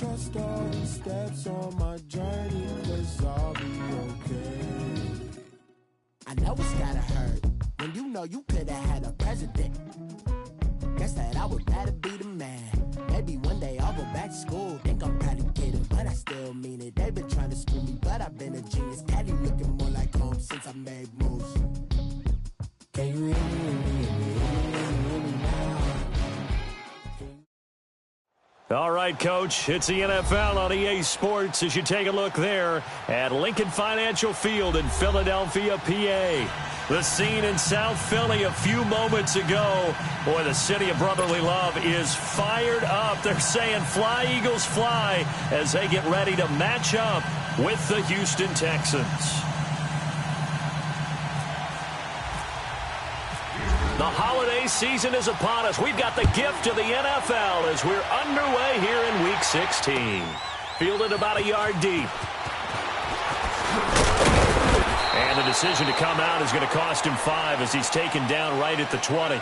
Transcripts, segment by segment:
trust all the steps on my journey, 'cause I'll be okay. I know it's gotta hurt when you know you could've had a president. Guess that I would rather be the man. Maybe one day I'll go back to school. Think I'm probably kidding, but I still mean it. They've been trying to screw me, but I've been a genius. Caddy looking more like home since I made moves. Can you hear me now? All right, Coach, it's the NFL on EA Sports as you take a look there at Lincoln Financial Field in Philadelphia, PA. The scene in South Philly a few moments ago. Boy, the city of brotherly love is fired up. They're saying fly, Eagles, fly as they get ready to match up with the Houston Texans. The holiday season is upon us. We've got the gift of the NFL as we're underway here in Week 16. Fielded about a yard deep. And the decision to come out is going to cost him 5 as he's taken down right at the 20.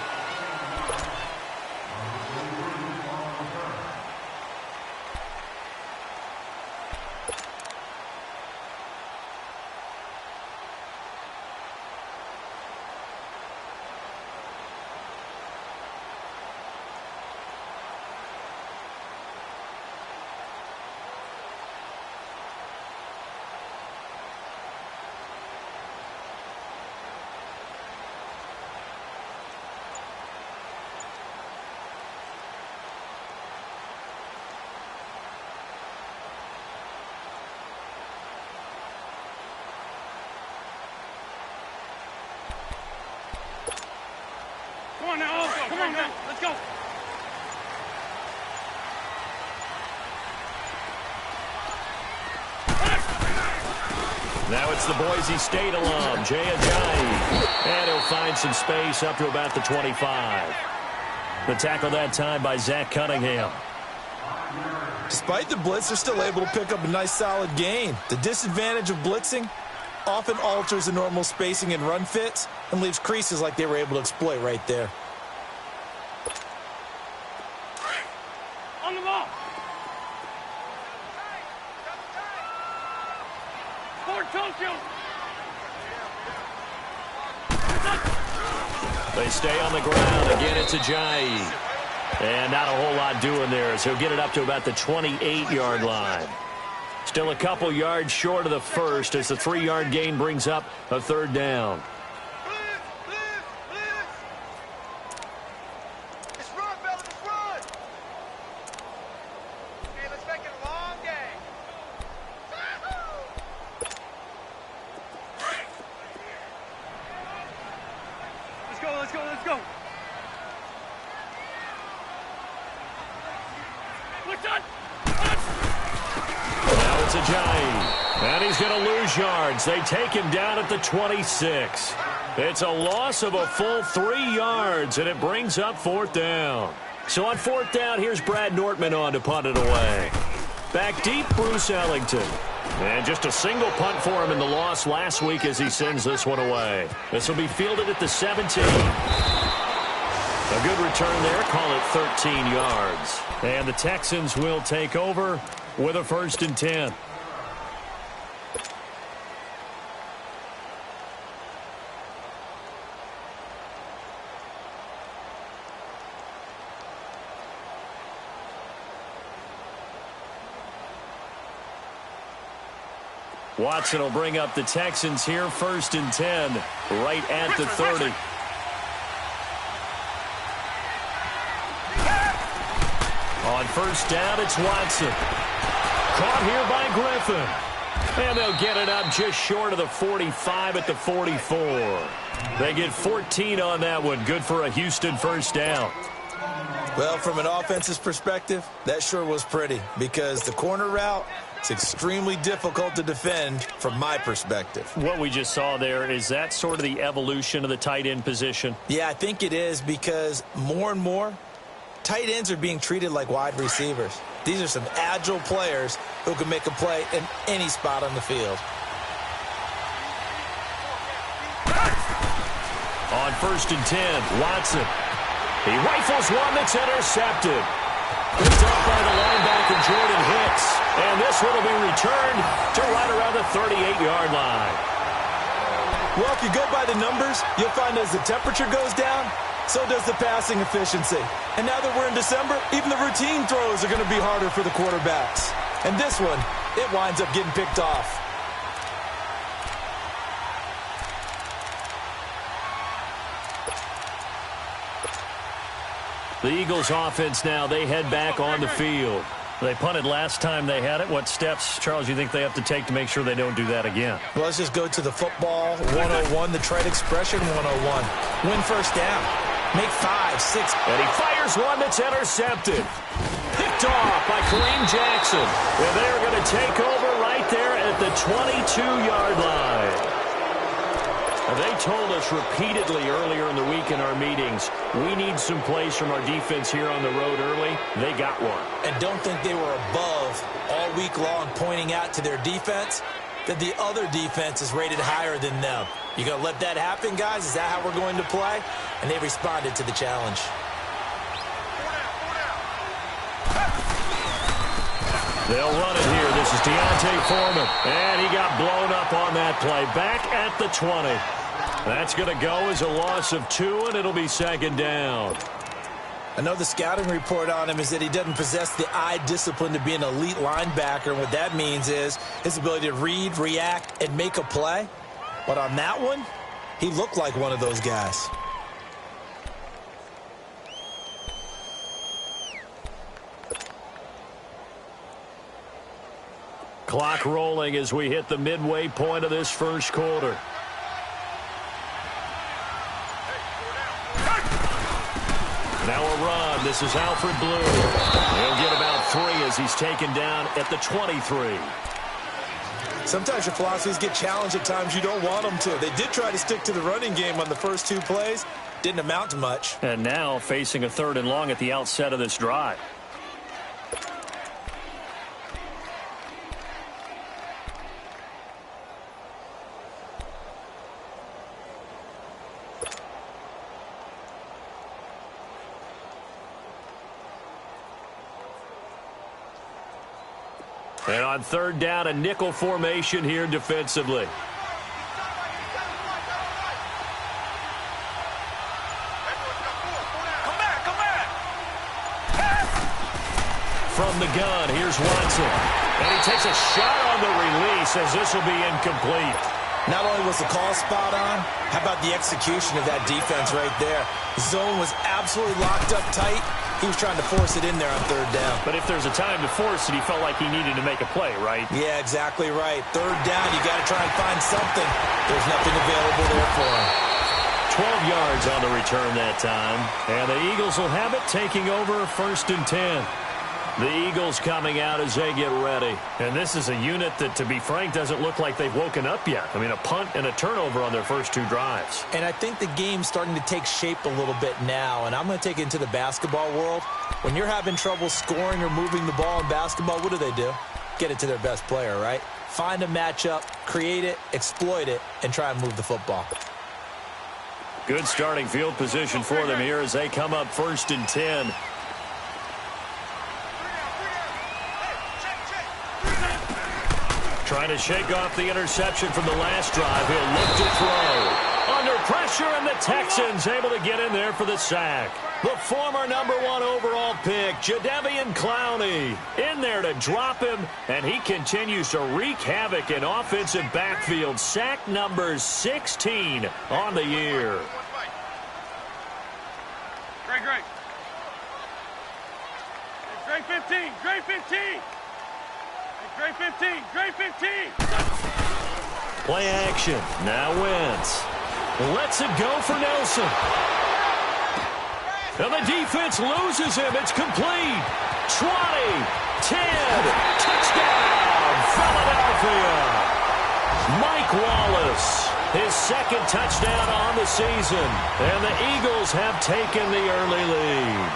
Come on now, come on now, let's go. Now it's the Boise State alum, Jay Ajayi. And he'll find some space up to about the 25. The tackle that time by Zach Cunningham. Despite the blitz, they're still able to pick up a nice solid gain. The disadvantage of blitzing often alters the normal spacing and run fits and leaves creases like they were able to exploit right there. On the ball. Forward, Tokyo. They stay on the ground. Again, it's Ajayi. And not a whole lot doing there, so he'll get it up to about the 28-yard line. Still a couple yards short of the first as the 3-yard gain brings up a third down. Let's run, fellas, let's run. Okay, let's make it a long game. Let's go, let's go, let's go. What's on? Now it's Ajayi. And he's going to lose yards. They take him down at the 26. It's a loss of a full 3 yards, and it brings up fourth down. So on fourth down, here's Brad Nortman on to punt it away. Back deep, Bruce Ellington. And just a single punt for him in the loss last week as he sends this one away. This will be fielded at the 17. A good return there, call it 13 yards. And the Texans will take over with a 1st and 10. Watson will bring up the Texans here, 1st and 10, right at the 30. On 1st down, it's Watson. Caught here by Griffin. And they'll get it up just short of the 45 at the 44. They get 14 on that one. Good for a Houston 1st down. Well, from an offensive perspective, that sure was pretty because the corner route, it's extremely difficult to defend from my perspective. What we just saw there, is that sort of the evolution of the tight end position? Yeah, I think it is because more and more, tight ends are being treated like wide receivers. These are some agile players who can make a play in any spot on the field. On 1st and 10, Watson. He rifles one that's intercepted. Picked up by the linebacker, Jordan Hicks. And this one will be returned to right around the 38-yard line. Well, if you go by the numbers, you'll find as the temperature goes down, so does the passing efficiency. And now that we're in December, even the routine throws are going to be harder for the quarterbacks. And this one, it winds up getting picked off. The Eagles offense now, they head back on the field. They punted last time they had it. What steps, Charles, you think they have to take to make sure they don't do that again? Well, let's just go to the football 101, the trade expression 101. Win first down. Make 5, 6. And he fires one that's intercepted. Picked off by Kareem Jackson. And they're going to take over right there at the 22-yard line. They told us repeatedly earlier in the week in our meetings, we need some plays from our defense here on the road early. They got one. And don't think they were above all week long pointing out to their defense that the other defense is rated higher than them. You going to let that happen, guys? Is that how we're going to play? And they responded to the challenge. They'll run it here. This is Deontay Foreman. And he got blown up on that play. Back at the 20. That's going to go as a loss of 2, and it'll be second down. I know the scouting report on him is that he doesn't possess the eye discipline to be an elite linebacker. And what that means is his ability to read, react, and make a play. But on that one, he looked like one of those guys. Clock rolling as we hit the midway point of this first quarter. Now a run. This is Alfred Blue. He'll get about 3 as he's taken down at the 23. Sometimes your philosophies get challenged at times you don't want them to. They did try to stick to the running game on the first 2 plays. Didn't amount to much. And now facing a 3rd and long at the outset of this drive. And on 3rd down, a nickel formation here defensively. Come back! From the gun, here's Watson. And he takes a shot on the release as this will be incomplete. Not only was the call spot on, how about the execution of that defense right there? The zone was absolutely locked up tight. He was trying to force it in there on 3rd down. But if there's a time to force it, he felt like he needed to make a play, right? Yeah, exactly right. 3rd down, you got to try and find something. There's nothing available there for him. 12 yards on the return that time. And the Eagles will have it, taking over 1st and 10. The Eagles coming out as they get ready. And this is a unit that, to be frank, doesn't look like they've woken up yet. I mean, a punt and a turnover on their first 2 drives. And I think the game's starting to take shape a little bit now. And I'm going to take it into the basketball world. When you're having trouble scoring or moving the ball in basketball, what do? Get it to their best player, right? Find a matchup, create it, exploit it, and try and move the football. Good starting field position for them here as they come up 1st and 10. Trying to shake off the interception from the last drive. He'll look to throw. Under pressure, and the Texans able to get in there for the sack. The former #1 overall pick, Jadeveon Clowney, in there to drop him, and he continues to wreak havoc in offensive backfield. Sack number 16 on the year. Great. Great 15. Great 15. Great 15. Play action. Now Wentz. Lets it go for Nelson. And the defense loses him. It's complete. 20, 10, touchdown, Philadelphia. Mike Wallace, his 2nd touchdown on the season. And the Eagles have taken the early lead.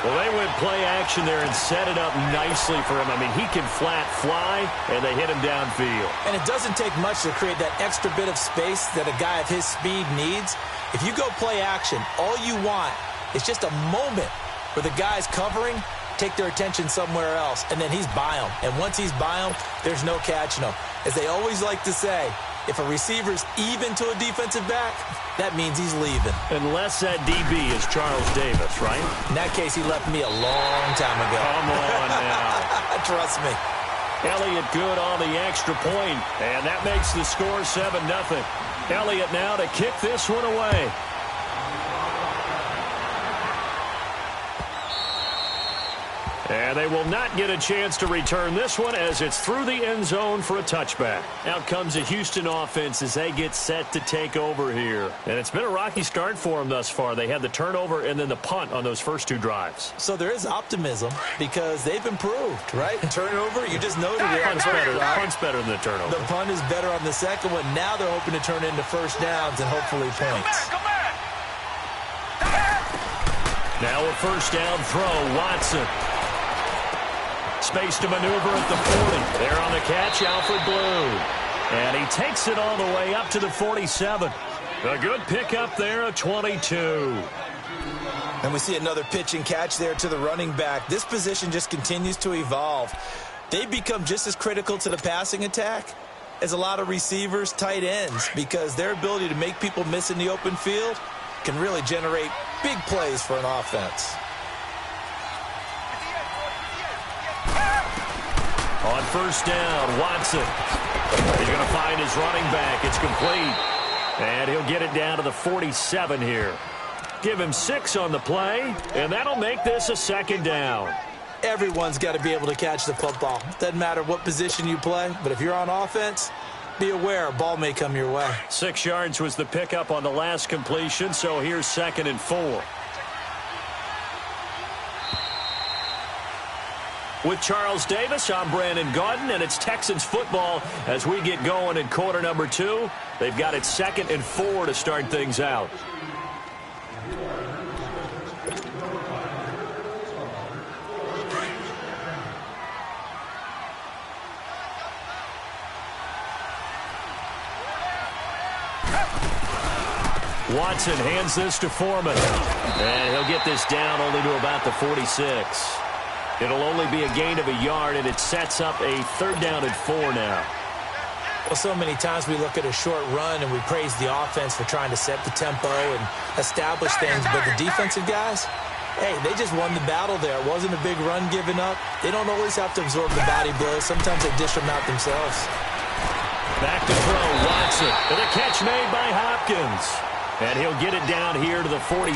Well, they went play action there and set it up nicely for him. I mean, he can flat fly, and they hit him downfield. And it doesn't take much to create that extra bit of space that a guy of his speed needs. If you go play action, all you want is just a moment where the guy's covering, take their attention somewhere else, and then he's by them. And once he's by them, there's no catching them. As they always like to say, if a receiver's even to a defensive back, that means he's leaving. Unless that DB is Charles Davis, right? In that case, he left me a long time ago. Come on now. Trust me. Elliott good on the extra point, and that makes the score 7-0. Elliott now to kick this one away. And they will not get a chance to return this one as it's through the end zone for a touchback. Out comes the Houston offense as they get set to take over here. And it's been a rocky start for them thus far. They had the turnover and then the punt on those first two drives. So there is optimism because they've improved, right? Turnover, you just noted it. Punt's better. Punt's better than the turnover. The punt is better on the second one. Now they're hoping to turn it into first downs and hopefully points. Come back. Now a first down throw, Watson. Space to maneuver at the 40. There on the catch, Alfred Blue. And he takes it all the way up to the 47. A good pickup there, a 22. And we see another pitch and catch there to the running back. This position just continues to evolve. They become just as critical to the passing attack as a lot of receivers, tight ends, because their ability to make people miss in the open field can really generate big plays for an offense. On first down, Watson. He's going to find his running back. It's complete. And he'll get it down to the 47 here. Give him 6 on the play, and that'll make this a second down. Everyone's got to be able to catch the football. Doesn't matter what position you play, but if you're on offense, be aware a ball may come your way. 6 yards was the pickup on the last completion, so here's 2nd and 4. With Charles Davis, I'm Brandon Gaudin, and it's Texans football as we get going in quarter number 2. They've got it 2nd and 4 to start things out. Watson hands this to Foreman, and he'll get this down only to about the 46. It'll only be a gain of a yard, and it sets up a 3rd down and 4 now. Well, so many times we look at a short run and we praise the offense for trying to set the tempo and establish things, but the defensive guys, hey, they just won the battle there. It wasn't a big run given up. They don't always have to absorb the body blows. Sometimes they dish them out themselves. Back to throw, Watson, and a catch made by Hopkins. And he'll get it down here to the 43.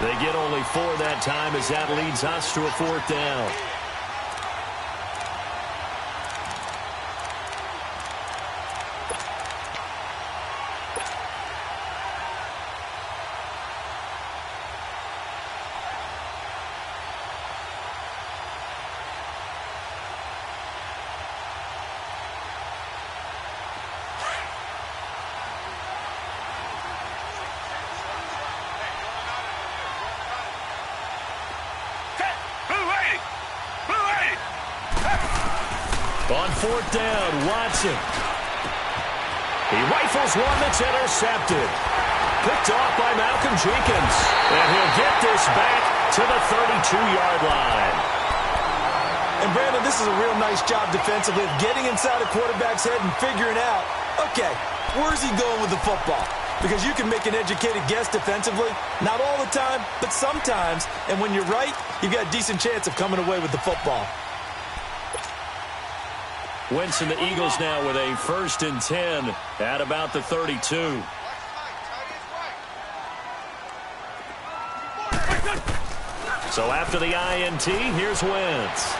They get only 4 that time as that leads us to a 4th down. On 4th down, Watson. He rifles one that's intercepted. Picked off by Malcolm Jenkins. And he'll get this back to the 32-yard line. And, Brandon, this is a real nice job defensively of getting inside a quarterback's head and figuring out, okay, where's he going with the football? Because you can make an educated guess defensively. Not all the time, but sometimes. And when you're right, you've got a decent chance of coming away with the football. Wentz and the Eagles now with a 1st and 10 at about the 32. So after the INT, here's Wentz.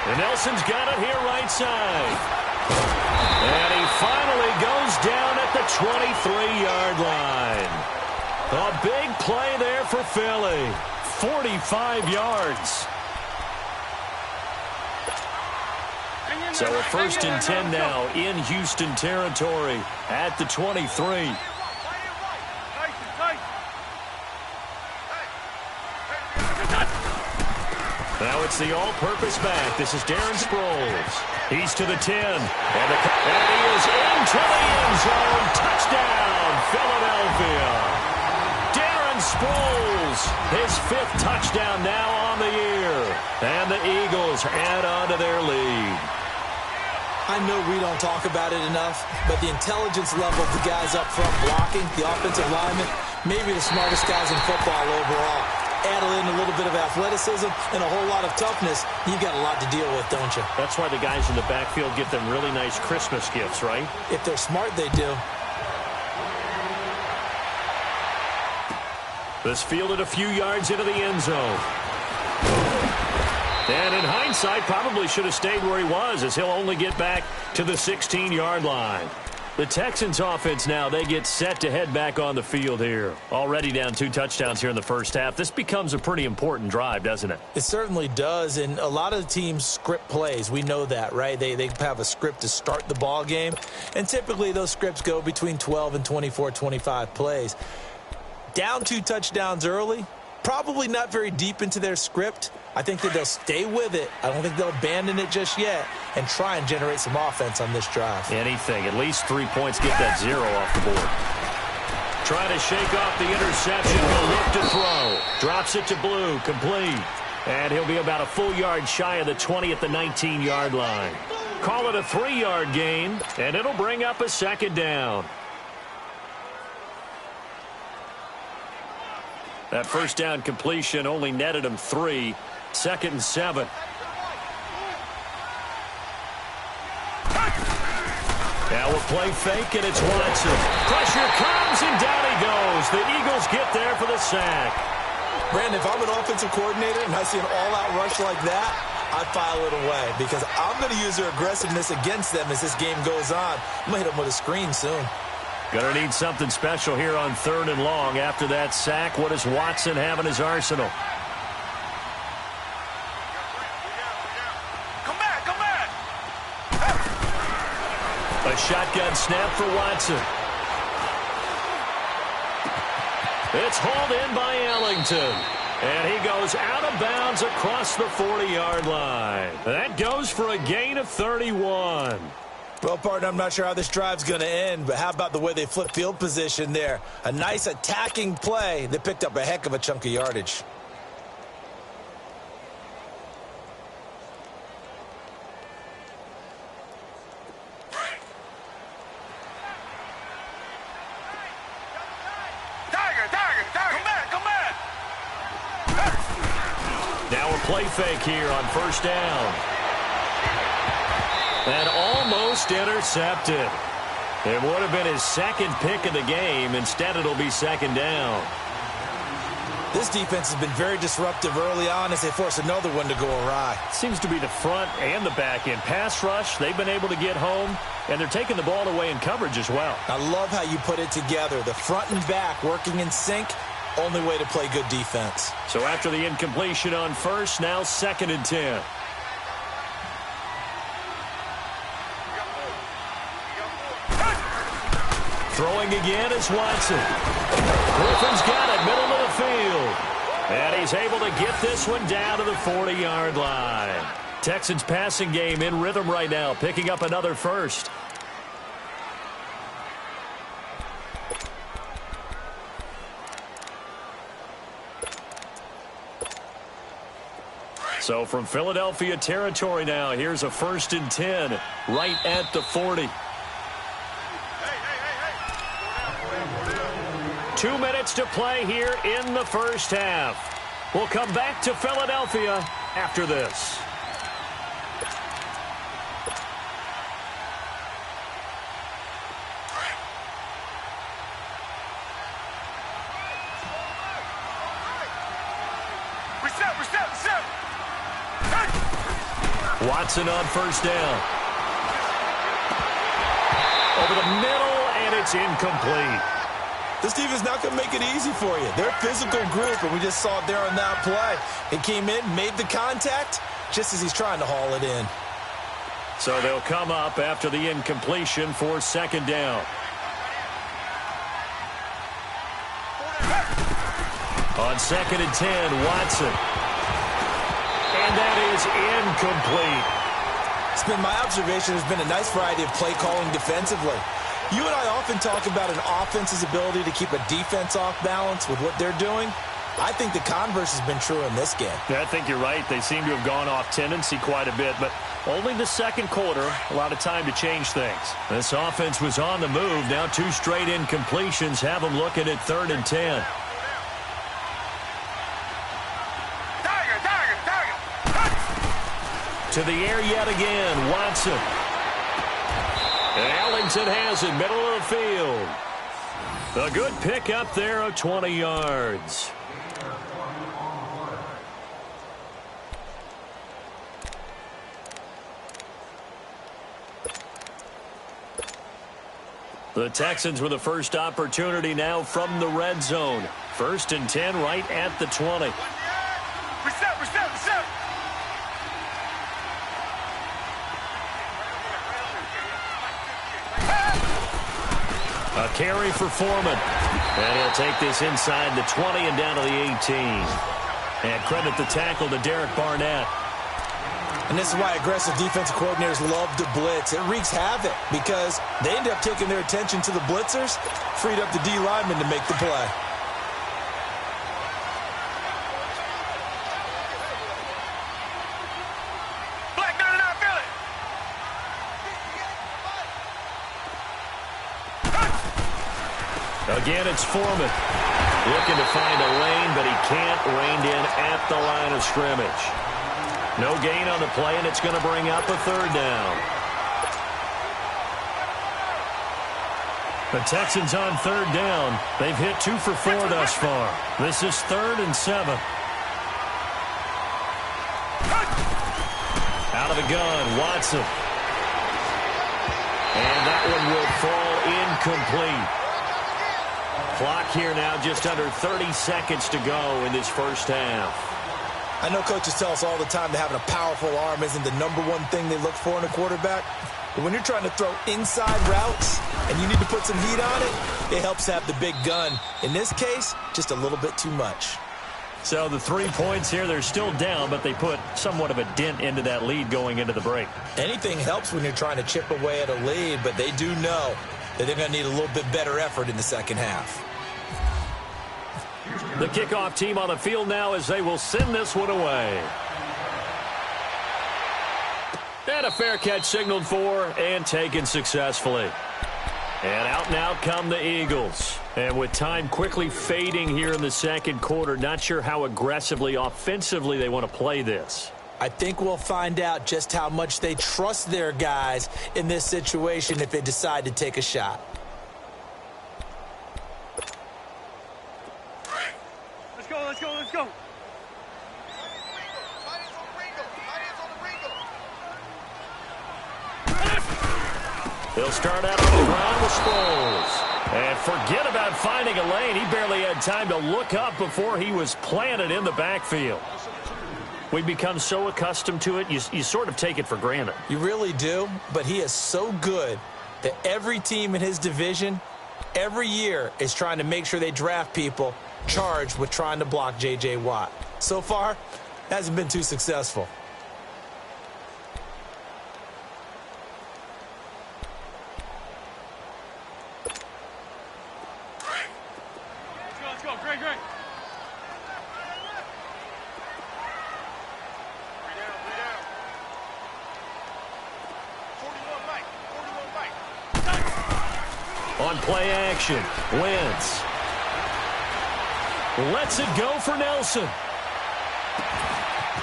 And Nelson's got it here right side. And he finally goes down at the 23-yard line. A big play there for Philly. 45 yards. So a 1st and 10 now in Houston territory at the 23. Now it's the all-purpose back. This is Darren Sproles. He's to the 10. And he is into the end zone. Touchdown, Philadelphia. Darren And Sproles, his 5th touchdown now on the year. And the Eagles add on to their lead. I know we don't talk about it enough, but the intelligence level of the guys up front blocking, the offensive linemen, maybe the smartest guys in football overall. Add in a little bit of athleticism and a whole lot of toughness, you've got a lot to deal with, don't you? That's why the guys in the backfield get them really nice Christmas gifts, right? If they're smart, they do. This fielded a few yards into the end zone. And in hindsight, probably should have stayed where he was, as he'll only get back to the 16-yard line. The Texans offense now, they get set to head back on the field here. Already down 2 touchdowns here in the first half. This becomes a pretty important drive, doesn't it? It certainly does, and a lot of the teams script plays. We know that, right? They have a script to start the ball game, and typically those scripts go between 12 and 24, 25 plays. Down 2 touchdowns early, probably not very deep into their script. I think that they'll stay with it. I don't think they'll abandon it just yet and try and generate some offense on this drive. Anything. At least 3 points. Get that 0 off the board. Trying to shake off the interception. He'll look to throw. Drops it to Blue. Complete. And he'll be about a full yard shy of the 20 at the 19-yard line. Call it a 3-yard gain, and it'll bring up a 2nd down. That first down completion only netted him 3. 2nd and 7. Now a play fake, and it's Watson. Pressure comes, and down he goes. The Eagles get there for the sack. Brandon, if I'm an offensive coordinator and I see an all-out rush like that, I file it away because I'm going to use their aggressiveness against them as this game goes on. I'm going to hit them with a screen soon. Gonna need something special here on 3rd and long. After that sack, what does Watson have in his arsenal? Come back, come back. A shotgun snap for Watson. It's hauled in by Ellington. And he goes out of bounds across the 40-yard line. That goes for a gain of 31. Well, partner, I'm not sure how this drive's going to end, but how about the way they flip field position there? A nice attacking play. They picked up a heck of a chunk of yardage. Now a play fake here on 1st down. And almost intercepted. It would have been his 2nd pick of the game. Instead, it'll be 2nd down. This defense has been very disruptive early on as they force another one to go awry. Seems to be the front and the back end. Pass rush, they've been able to get home, and they're taking the ball away in coverage as well. I love how you put it together. The front and back working in sync. Only way to play good defense. So after the incompletion on 1st, now 2nd and 10. Throwing again is Watson. Griffin's got it, middle of the field. And he's able to get this one down to the 40-yard line. Texans passing game in rhythm right now, picking up another first. So from Philadelphia territory now, here's a 1st and 10 right at the 40. 2 minutes to play here in the first half. We'll come back to Philadelphia after this. Reset. Watson on 1st down. Over the middle, and it's incomplete. This defense not going to make it easy for you. They're a physical group, and we just saw it there on that play. He came in, made the contact, just as he's trying to haul it in. So they'll come up after the incompletion for 2nd down. On 2nd and 10, Watson. And that is incomplete. It's been my observation there's been a nice variety of play calling defensively. You and I often talk about an offense's ability to keep a defense off balance with what they're doing. I think the converse has been true in this game. Yeah, I think you're right. They seem to have gone off tendency quite a bit, but only the second quarter, a lot of time to change things. This offense was on the move. Now 2 straight incompletions have them looking at 3rd and 10. To the air yet again, Watson. And Ellington has it, middle of the field. A good pick up there of 20 yards. The Texans with the first opportunity now from the red zone. 1st and 10 right at the 20. Reset. A carry for Foreman. And he'll take this inside the 20 and down to the 18. And credit the tackle to Derek Barnett. And this is why aggressive defensive coordinators love to blitz. It wreaks havoc because they end up taking their attention to the blitzers, freed up the D lineman to make the play. Black 99, feel it. Again, it's Foreman. Looking to find a lane, but he can't rein in at the line of scrimmage. No gain on the play, and it's going to bring up a 3rd down. The Texans on 3rd down. They've hit 2 for 4 thus far. This is 3rd and 7. Out of the gun, Watson. And that one will fall incomplete. Clock here now, just under 30 seconds to go in this first half. I know coaches tell us all the time that having a powerful arm isn't the #1 thing they look for in a quarterback. But when you're trying to throw inside routes and you need to put some heat on it, it helps have the big gun. In this case, just a little bit too much. So the 3 points here, they're still down, but they put somewhat of a dent into that lead going into the break. Anything helps when you're trying to chip away at a lead, but they do know that they're going to need a little bit better effort in the second half. The kickoff team on the field now as they will send this one away. And a fair catch signaled for and taken successfully. And out now come the Eagles. And with time quickly fading here in the second quarter, not sure how aggressively, offensively they want to play this. I think we'll find out just how much they trust their guys in this situation if they decide to take a shot. Let's go. They'll start out on the ground with Sproles. And forget about finding a lane. He barely had time to look up before he was planted in the backfield. We become so accustomed to it, you sort of take it for granted. You really do, but he is so good that every team in his division, every year, is trying to make sure they draft people charged with trying to block J.J. Watt. So far, hasn't been too successful. Let's go. Great. On play action, Wentz lets it go for Nelson.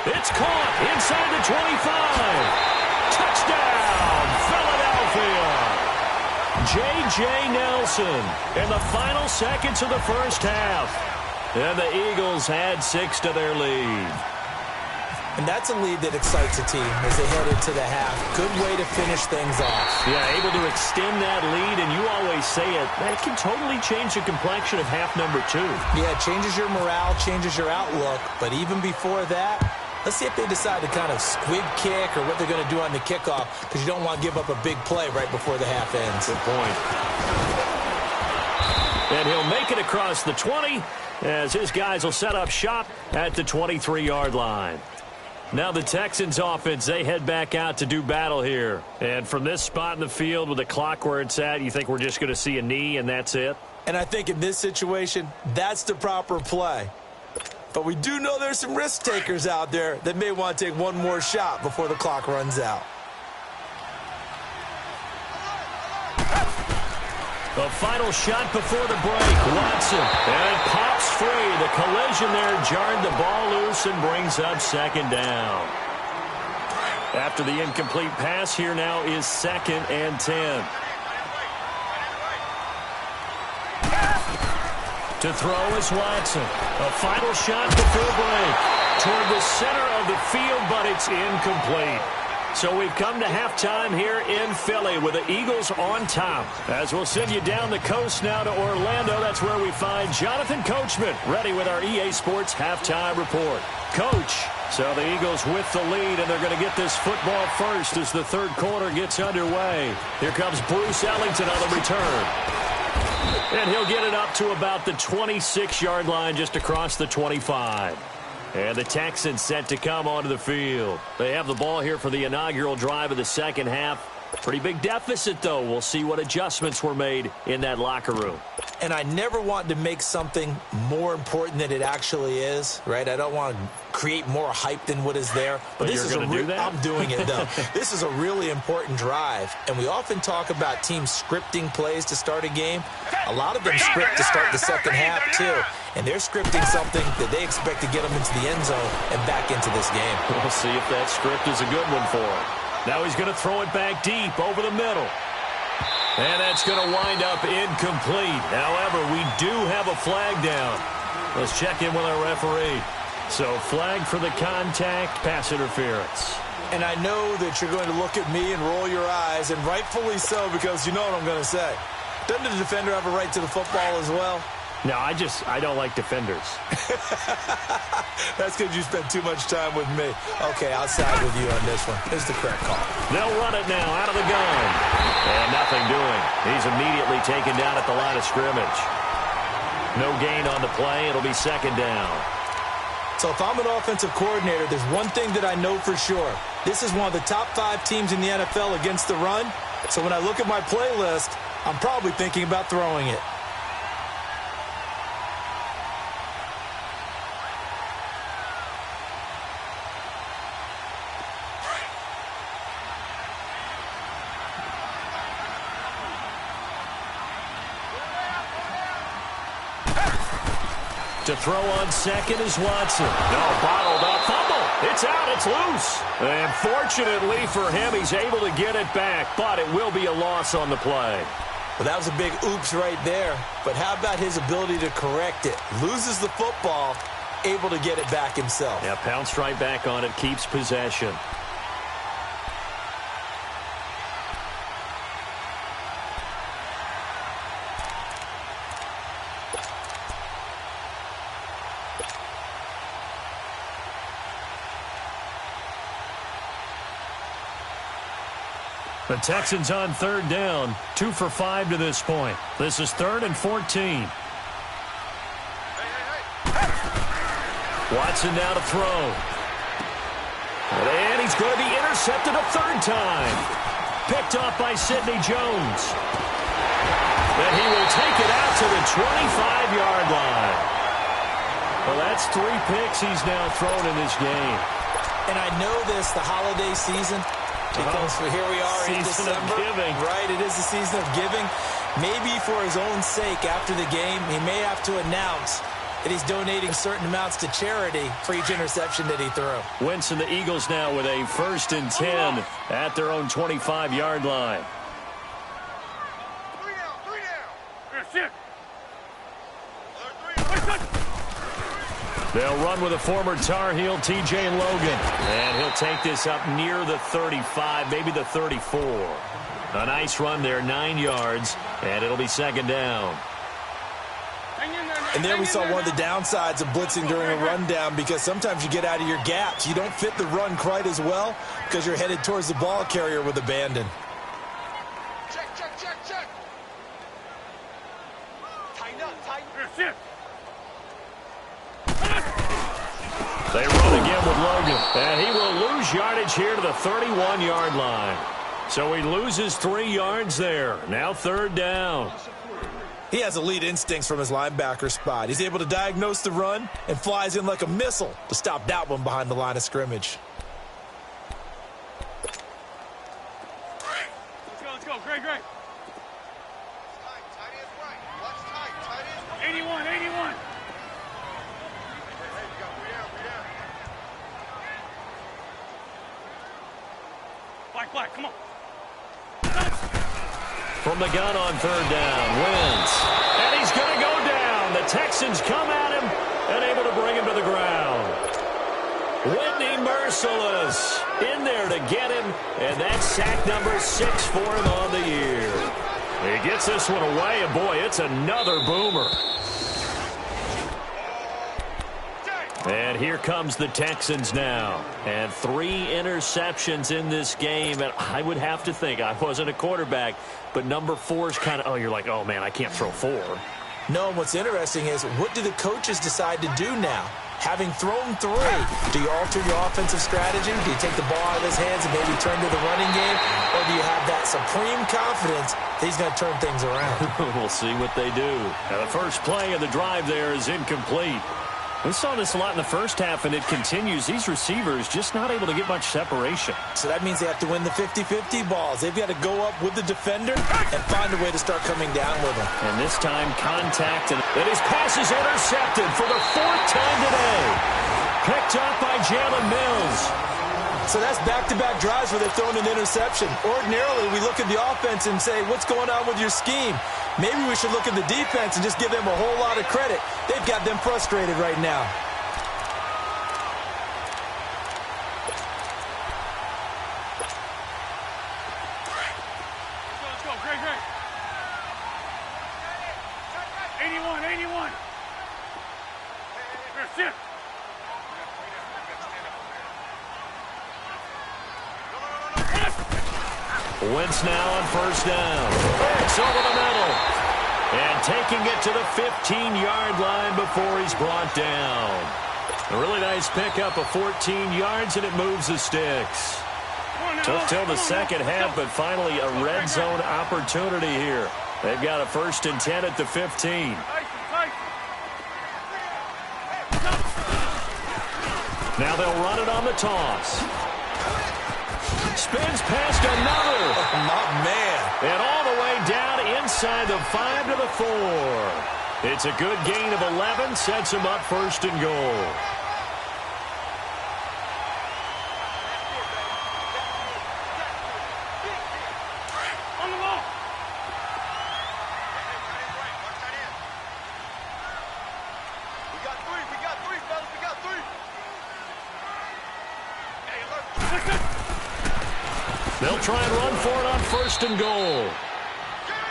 It's caught inside the 25. Touchdown, Philadelphia. J.J. Nelson in the final seconds of the first half. And the Eagles add 6 to their lead. And that's a lead that excites a team as they head into the half. Good way to finish things off. Yeah, able to extend that lead, and you always say it, that can totally change the complexion of half number 2. Yeah, it changes your morale, changes your outlook. But even before that, let's see if they decide to kind of squib kick or what they're going to do on the kickoff, because you don't want to give up a big play right before the half ends. Good point. And he'll make it across the 20 as his guys will set up shop at the 23-yard line. Now the Texans offense, they head back out to do battle here. And from this spot in the field with the clock where it's at, you think we're just going to see a knee and that's it? And I think in this situation, that's the proper play. But we do know there's some risk takers out there that may want to take one more shot before the clock runs out. The final shot before the break. Watson. And it pops free. The collision there jarred the ball loose and brings up second down. After the incomplete pass, here now is 2nd and 10. To throw is Watson. A final shot before break. Toward the center of the field, but it's incomplete. So we've come to halftime here in Philly with the Eagles on top. As we'll send you down the coast now to Orlando, that's where we find Jonathan Coachman ready with our EA Sports halftime report. Coach, so the Eagles with the lead, and they're going to get this football first as the third quarter gets underway. Here comes Bruce Ellington on the return. And he'll get it up to about the 26-yard line just across the 25. And the Texans set to come onto the field. They have the ball here for the inaugural drive of the second half. Pretty big deficit, though. We'll see what adjustments were made in that locker room. And I never want to make something more important than it actually is, right? I don't want to create more hype than what is there. But this is do that? I'm doing it, though. This is a really important drive. And we often talk about teams scripting plays to start a game. A lot of them script to start the second half, too. And they're scripting something that they expect to get them into the end zone and back into this game. We'll see if that script is a good one for him. Now he's going to throw it back deep over the middle. And that's going to wind up incomplete. However, we do have a flag down. Let's check in with our referee. So flag for the contact, pass interference. And I know that you're going to look at me and roll your eyes, and rightfully so, because you know what I'm going to say. Doesn't the defender have a right to the football as well? No, I don't like defenders. That's because you spent too much time with me. Okay, I'll side with you on this one. This is the correct call. They'll run it now out of the gun. And nothing doing. He's immediately taken down at the line of scrimmage. No gain on the play. It'll be second down. So if I'm an offensive coordinator, there's one thing that I know for sure. This is one of the top 5 teams in the NFL against the run. So when I look at my playlist, I'm probably thinking about throwing it. To throw on second is Watson. No, bottled up. Fumble. It's out. It's loose. And fortunately for him, he's able to get it back, but it will be a loss on the play. Well, that was a big oops right there. But how about his ability to correct it? Loses the football, able to get it back himself. Yeah, pounced right back on it, keeps possession. The Texans on third down, 2 for 5 to this point. This is 3rd and 14. Watson now to throw. And he's going to be intercepted a 3rd time. Picked off by Sidney Jones. And he will take it out to the 25-yard line. Well, that's 3 picks he's now thrown in this game. And I know this, the holiday season, because here we are in December. Of giving. Right, it is the season of giving. Maybe for his own sake after the game, he may have to announce that he's donating certain amounts to charity for each interception that he threw. Wentz and the Eagles now with a 1st and 10 at their own 25-yard line. 3 down. Here, sit. They'll run with a former Tar Heel, T.J. Logan. And he'll take this up near the 35, maybe the 34. A nice run there, 9 yards, and it'll be second down. And there we saw one of the downsides of blitzing during a rundown, because sometimes you get out of your gaps. You don't fit the run quite as well because you're headed towards the ball carrier with abandon. Check. Tighten up. Here, sit. They run again with Logan. And he will lose yardage here to the 31-yard line. So he loses 3 yards there. Now 3rd down. He has elite instincts from his linebacker spot. He's able to diagnose the run and flies in like a missile to stop that one behind the line of scrimmage. Let's go. Great. Tight end right. Watch tight end. 81. Hey, you got three down. Black, come on. From the gun on 3rd down, wins. And he's going to go down. The Texans come at him and able to bring him to the ground. Whitney Merciless in there to get him, and that's sack number 6 for him on the year. He gets this one away, and boy, it's another boomer. And here comes the Texans now. And 3 interceptions in this game. And I would have to think, I wasn't a quarterback, but number 4 is kind of, oh, you're like, oh, man, I can't throw 4. No, and what's interesting is, what do the coaches decide to do now? Having thrown 3, do you alter your offensive strategy? Do you take the ball out of his hands and maybe turn to the running game? Or do you have that supreme confidence that he's going to turn things around? We'll see what they do. Now, the first play of the drive there is incomplete. We saw this a lot in the first half, and it continues. These receivers just not able to get much separation. So that means they have to win the 50-50 balls. They've got to go up with the defender and find a way to start coming down with him. And this time, contact, and his pass is intercepted for the 4th time today. Picked up by Jalen Mills. So that's back-to-back drives where they've thrown an interception. Ordinarily, we look at the offense and say, what's going on with your scheme? Maybe we should look at the defense and just give them a whole lot of credit. They've got them frustrated right now. Let's go. Great. 81. Here, sit. Wentz now on 1st down. It's over the middle. And taking it to the 15-yard line before he's brought down. A really nice pickup of 14 yards, and it moves the sticks. Took till the second half, but finally a red zone opportunity here. They've got a 1st and 10 at the 15. Now they'll run it on the toss. Spins past another. Oh, my man. And all the way down inside the 5 to the 4. It's a good gain of 11. Sets him up 1st and goal. On the ball. We got three, fellas. We got 3. Hey, alert. They'll try and run for it on 1st and goal.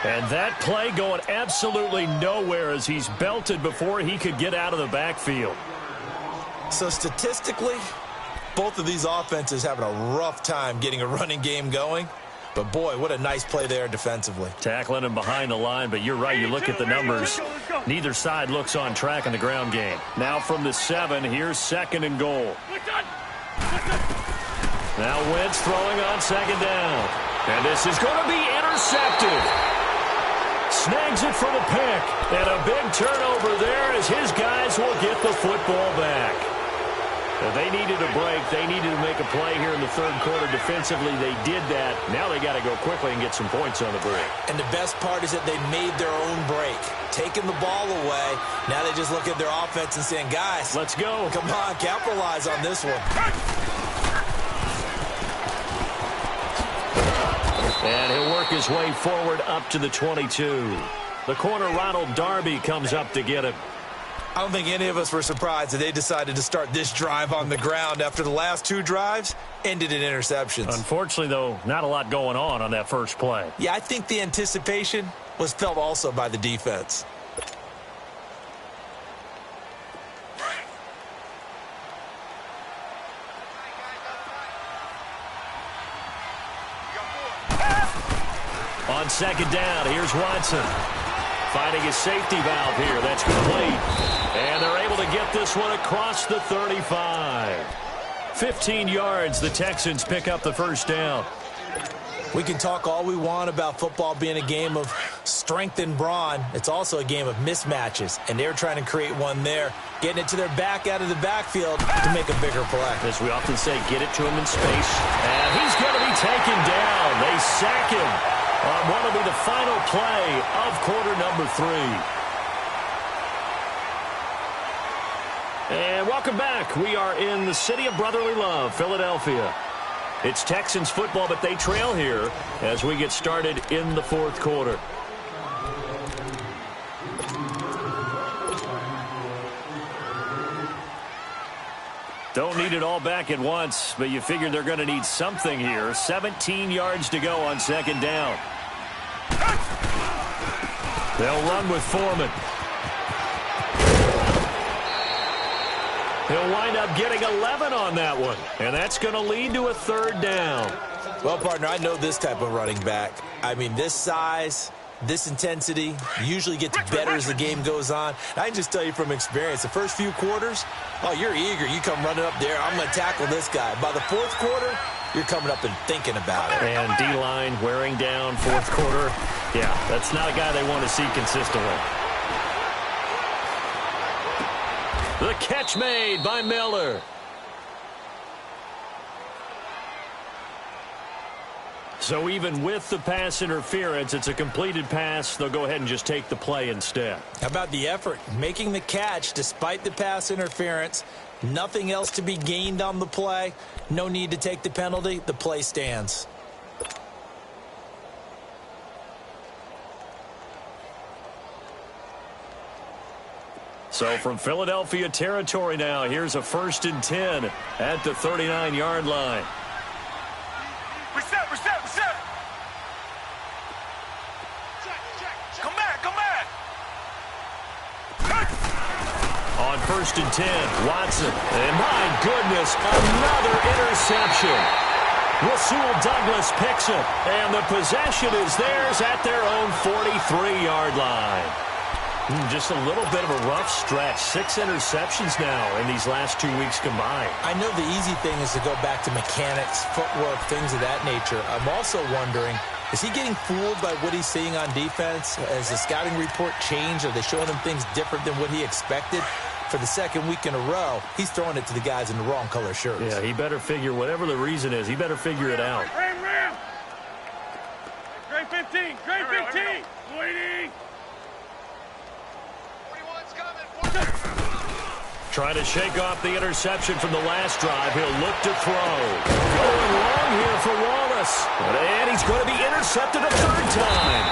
And that play going absolutely nowhere as he's belted before he could get out of the backfield. So statistically, both of these offenses having a rough time getting a running game going. But, boy, what a nice play there defensively. Tackling him behind the line, but you're right. You look at the numbers. Neither side looks on track in the ground game. Now from the 7, here's 2nd and goal. Now Wentz throwing on 2nd down. And this is going to be intercepted. Snags it for the pick. And a big turnover there as his guys will get the football back. Now they needed a break. They needed to make a play here in the 3rd quarter defensively. They did that. Now they got to go quickly and get some points on the board. And the best part is that they made their own break. Taking the ball away. Now they just look at their offense and saying, guys, let's go. Come on, capitalize on this one. And he'll work his way forward up to the 22. The corner, Ronald Darby, comes up to get him. I don't think any of us were surprised that they decided to start this drive on the ground after the last 2 drives ended in interceptions. Unfortunately, though, not a lot going on that first play. Yeah, I think the anticipation was felt also by the defense. On 2nd down, here's Watson. Finding his safety valve here. That's complete. And they're able to get this one across the 35. 15 yards. The Texans pick up the first down. We can talk all we want about football being a game of strength and brawn. It's also a game of mismatches, and they're trying to create one there, getting it to their back out of the backfield to make a bigger play. As we often say, get it to him in space. And he's going to be taken down. They sack him on what will be the final play of quarter number 3. And welcome back. We are in the city of brotherly love, Philadelphia. It's Texans football, but they trail here as we get started in the fourth quarter. Don't need it all back at once, but you figure they're going to need something here. 17 yards to go on second down. They'll run with Foreman. He'll wind up getting 11 on that one, and that's going to lead to a third down. Well, partner, I know this type of running back. I mean, this size, this intensity usually gets better as the game goes on. I can just tell you from experience, the first few quarters, oh, you're eager. You come running up there, I'm going to tackle this guy. By the fourth quarter, you're coming up and thinking about it. And D-line wearing down fourth quarter. Yeah, that's not a guy they want to see consistently. The catch made by Miller. So even with the pass interference, it's a completed pass. They'll go ahead and just take the play instead. How about the effort? Making the catch despite the pass interference. Nothing else to be gained on the play. No need to take the penalty. The play stands. So from Philadelphia territory now, here's a 1st and 10 at the 39-yard line. Reset. Come back. On 1st and 10, Watson. And my goodness, another interception. Rasul Douglas picks it, and the possession is theirs at their own 43-yard line. Just a little bit of a rough stretch. 6 interceptions now in these last 2 weeks combined. I know the easy thing is to go back to mechanics, footwork, things of that nature. I'm also wondering, is he getting fooled by what he's seeing on defense? Has the scouting report changed? Are they showing him things different than what he expected? For the second week in a row, he's throwing it to the guys in the wrong color shirts. Yeah, he better figure, whatever the reason is, he better figure it out. Ram. Grade 15. Waiting. 41's coming. Trying to shake off the interception from the last drive. He'll look to throw. Going long here for Wallace. And he's going to be intercepted a third time.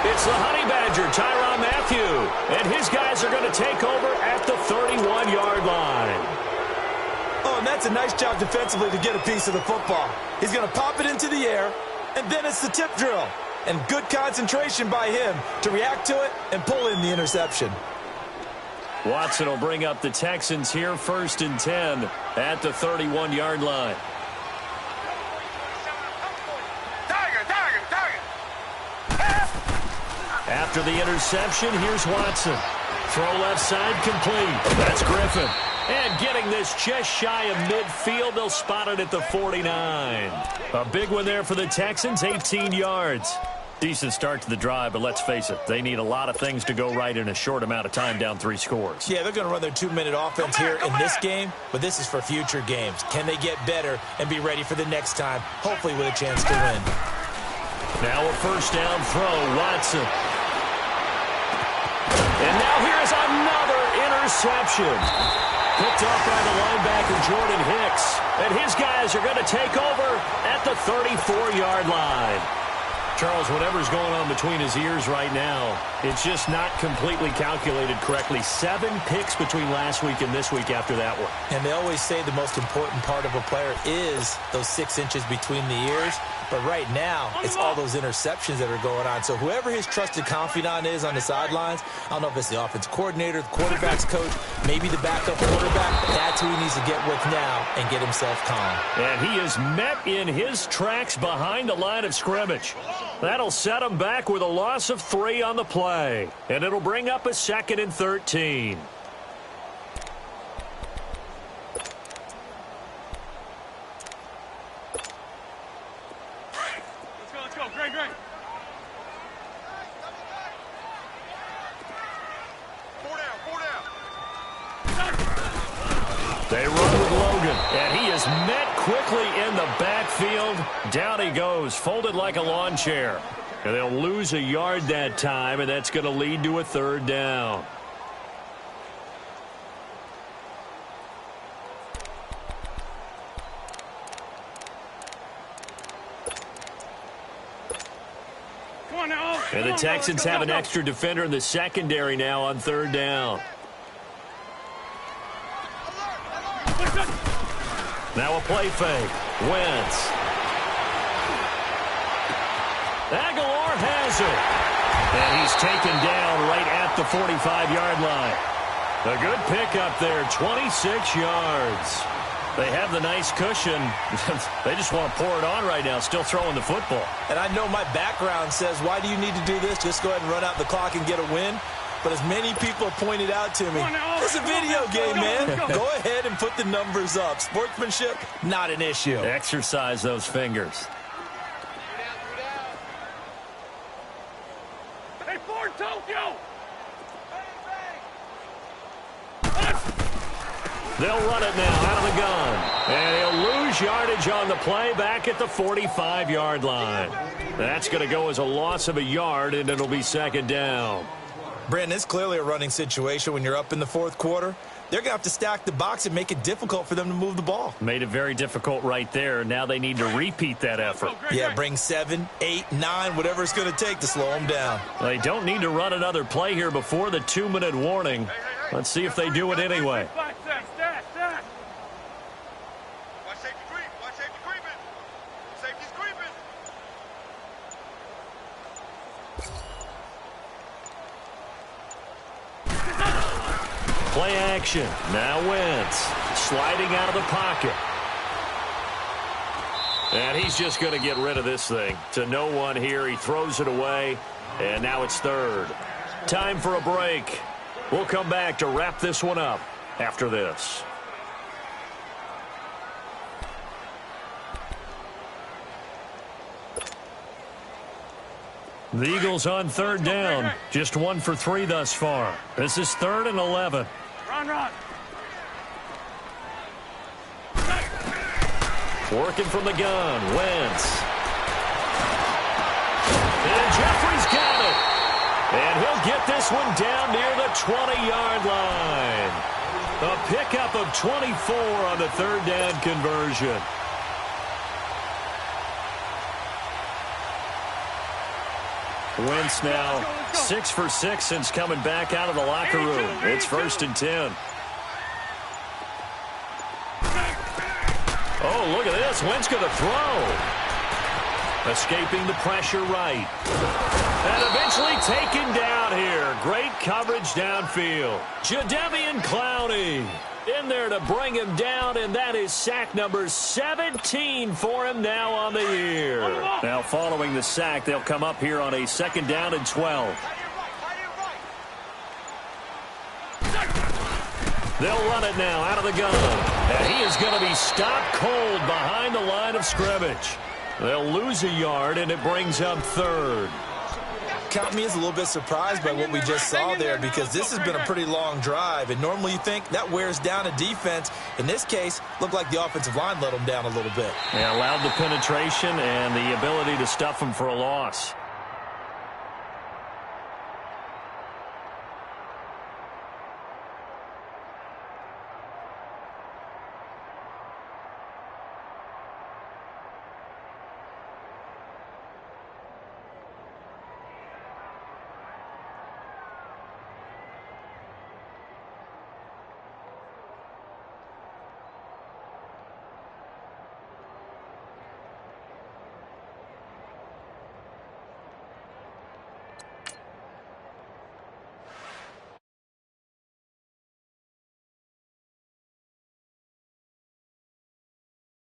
It's the Honey Badger, Tyrann Mathieu. And his guys are going to take over at the 31-yard line. Oh, and that's a nice job defensively to get a piece of the football. He's going to pop it into the air, and then it's the tip drill. And good concentration by him to react to it and pull in the interception. Watson will bring up the Texans here, 1st and 10 at the 31-yard line. After the interception, here's Watson. Throw left side complete. That's Griffin. And getting this just shy of midfield, they'll spot it at the 49. A big one there for the Texans, 18 yards. Decent start to the drive, but let's face it, they need a lot of things to go right in a short amount of time, down 3 scores. Yeah, they're going to run their 2-minute offense here in this game, but this is for future games. Can they get better and be ready for the next time, hopefully with a chance to win? Now a first down throw, Watson. And now here's another interception. Picked off by the linebacker, Jordan Hicks. And his guys are going to take over at the 34-yard line. Charles, whatever's going on between his ears right now, it's just not completely calculated correctly. 7 picks between last week and this week after that one. And they always say the most important part of a player is those 6 inches between the ears. But right now, it's all those interceptions that are going on. So whoever his trusted confidant is on the sidelines, I don't know if it's the offense coordinator, the quarterback's coach, maybe the backup quarterback, that's who he needs to get with now and get himself calm. And he is met in his tracks behind the line of scrimmage. That'll set him back with a loss of 3 on the play. And it'll bring up a 2nd and 13. They run with Logan, and he is met quickly in the backfield. Down he goes, folded like a lawn chair. And they'll lose a yard that time, and that's going to lead to a third down. Come on now. And the Texans have an extra defender in the secondary now on third down. Now a play fake. Wentz. Aguilar has it. And he's taken down right at the 45-yard line. A good pickup there, 26 yards. They have the nice cushion. They just want to pour it on right now, still throwing the football. And I know my background says, why do you need to do this? Just go ahead and run out the clock and get a win. But as many people pointed out to me, it's a video game, man. Go ahead and put the numbers up. Sportsmanship, not an issue. Exercise those fingers. Hey, Ford, Tokyo! They'll run it now out of the gun. And he'll lose yardage on the play back at the 45-yard line. That's going to go as a loss of a yard, and it'll be second down. Brandon, it's clearly a running situation when you're up in the fourth quarter. They're going to have to stack the box and make it difficult for them to move the ball. Made it very difficult right there. Now they need to repeat that effort. Yeah, bring 7, 8, 9, whatever it's going to take to slow them down. They don't need to run another play here before the 2-minute warning. Let's see if they do it anyway. Watch safety creep. Watch safety creeping. Safety's creeping. Play action. Now Wentz sliding out of the pocket. And he's just going to get rid of this thing. To no one here. He throws it away. And now it's third. Time for a break. We'll come back to wrap this one up after this. The Eagles on third down. Just 1 for 3 thus far. This is 3rd and 11. Run. Working from the gun. Wentz. And Jeffrey's got it. And he'll get this one down near the 20-yard line. A pickup of 24 on the third down conversion. Wentz now 6 for 6 since coming back out of the locker room. It's 1st and 10. Oh, look at this. Wentz going to throw. Escaping the pressure right. And eventually taken down here. Great coverage downfield. Jadeveon Clowney in there to bring him down, and that is sack number 17 for him now on the year. Now following the sack, they'll come up here on a 2nd down and 12. They'll run it now out of the gun. And he is going to be stopped cold behind the line of scrimmage. They'll lose a yard, and it brings up 3rd. Count me as a little bit surprised by what we just saw there, because this has been a pretty long drive, and normally you think that wears down a defense. In this case, looked like the offensive line let them down a little bit. They allowed the penetration and the ability to stuff them for a loss.